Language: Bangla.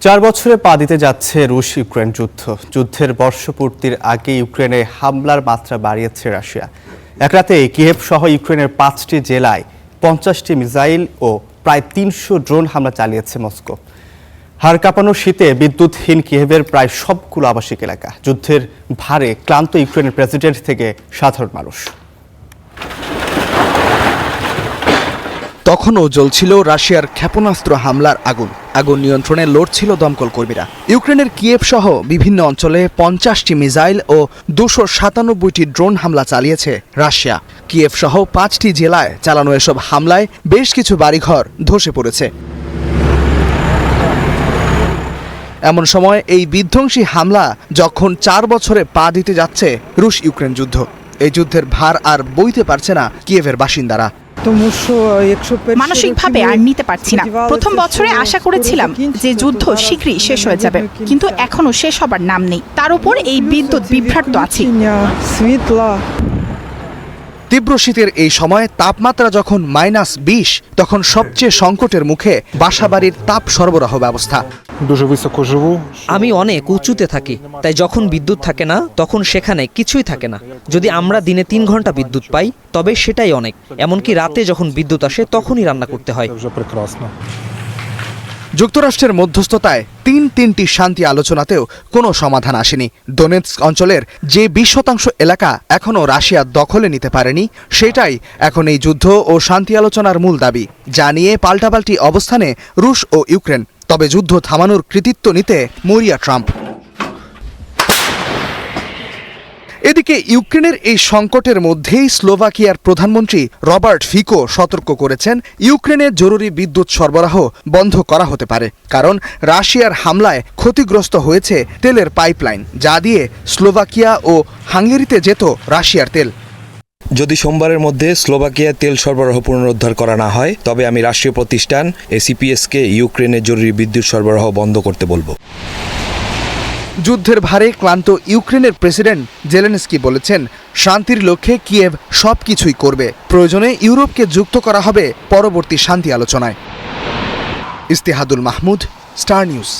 4 বছরে পা দিতে যাচ্ছে রুশ ইউক্রেন যুদ্ধ। যুদ্ধের বর্ষপূর্তির আগে ইউক্রেনে হামলার মাত্রা বাড়িয়েছে রাশিয়া। এক রাতে কিয়েভ সহ ইউক্রেনের 5টি জেলায় 50টি মিসাইল ও প্রায় 300 ড্রোন হামলা চালিয়েছে মস্কো। হাড় কাঁপানো শীতে বিদ্যুৎহীন কিয়েভের প্রায় সবগুলো আবাসিক এলাকা। যুদ্ধের ভারে ক্লান্ত ইউক্রেনের প্রেসিডেন্ট থেকে সাধারণ মানুষ। তখনও জ্বলছিল রাশিয়ার ক্ষেপণাস্ত্র হামলার আগুন নিয়ন্ত্রণে লড়ছিল দমকল কর্মীরা। ইউক্রেনের কিয়েভ সহ বিভিন্ন অঞ্চলে 50টি মিসাইল ও 297টি ড্রোন হামলা চালিয়েছে রাশিয়া। কিয়েভ সহ 5টি জেলায় চালানো এসব হামলায় বেশ কিছু বাড়িঘর ধসে পড়েছে। এমন সময় এই বিধ্বংসী হামলা যখন 4 বছরে পা দিতে যাচ্ছে রুশ ইউক্রেন যুদ্ধ, এই যুদ্ধের ভার আর বইতে পারছে না কিয়েভের বাসিন্দারা। মানসিকভাবে আর নিতে পারছি না। প্রথম বছরে আশা করেছিলাম যে যুদ্ধ শীঘ্রই শেষ হয়ে যাবে, কিন্তু এখনো শেষ হবার নাম নেই। তার উপর এই বিদ্যুৎ বিভ্রাট তো আছে। তীব্র শীতের এই সময় তাপমাত্রা যখন -20, তখন সবচেয়ে সংকটের মুখে বাসাবাড়ির তাপ সরবরাহ ব্যবস্থা। আমি অনেক উঁচুতে থাকি, তাই যখন বিদ্যুৎ থাকে না তখন সেখানে কিছুই থাকে না। যদি আমরা দিনে 3 ঘন্টা বিদ্যুৎ পাই তবে সেটাই অনেক। এমনকি রাতে যখন বিদ্যুৎ আসে তখনই রান্না করতে হয়। যুক্তরাষ্ট্রের মধ্যস্থতায় তিনটি শান্তি আলোচনাতেও কোনো সমাধান আসেনি। দোনেৎস্ক অঞ্চলের যে 20% এলাকা এখনও রাশিয়া দখলে নিতে পারেনি, সেটাই এখন এই যুদ্ধ ও শান্তি আলোচনার মূল দাবি, যা নিয়ে পাল্টাপাল্টি অবস্থানে রুশ ও ইউক্রেন। তবে যুদ্ধ থামানোর কৃতিত্ব নিতে মরিয়া ট্রাম্প। এদিকে ইউক্রেনের এই সংকটের মধ্যেই স্লোভাকিয়ার প্রধানমন্ত্রী রবার্ট ফিকো সতর্ক করেছেন, ইউক্রেনের জরুরি বিদ্যুৎ সরবরাহ বন্ধ করা হতে পারে, কারণ রাশিয়ার হামলায় ক্ষতিগ্রস্ত হয়েছে তেলের পাইপলাইন, যা দিয়ে স্লোভাকিয়া ও হাঙ্গেরিতে যেত রাশিয়ার তেল। যদি সোমবারের মধ্যে স্লোভাকিয়ার তেল সরবরাহ পুনরুদ্ধার করা না হয়, তবে আমি রাষ্ট্রীয় প্রতিষ্ঠান এসিপিএসকে ইউক্রেনের জরুরি বিদ্যুৎ সরবরাহ বন্ধ করতে বলবো। যুদ্ধের ভারে ক্লান্ত ইউক্রেনের প্রেসিডেন্ট জেলেনস্কি বলেছেন, শান্তির লক্ষ্যে কিয়েভ সবকিছুই করবে, প্রয়োজনে ইউরোপকে যুক্ত করা হবে পরবর্তী শান্তি আলোচনায়। ইস্তেহাদুল মাহমুদ, স্টার নিউজ।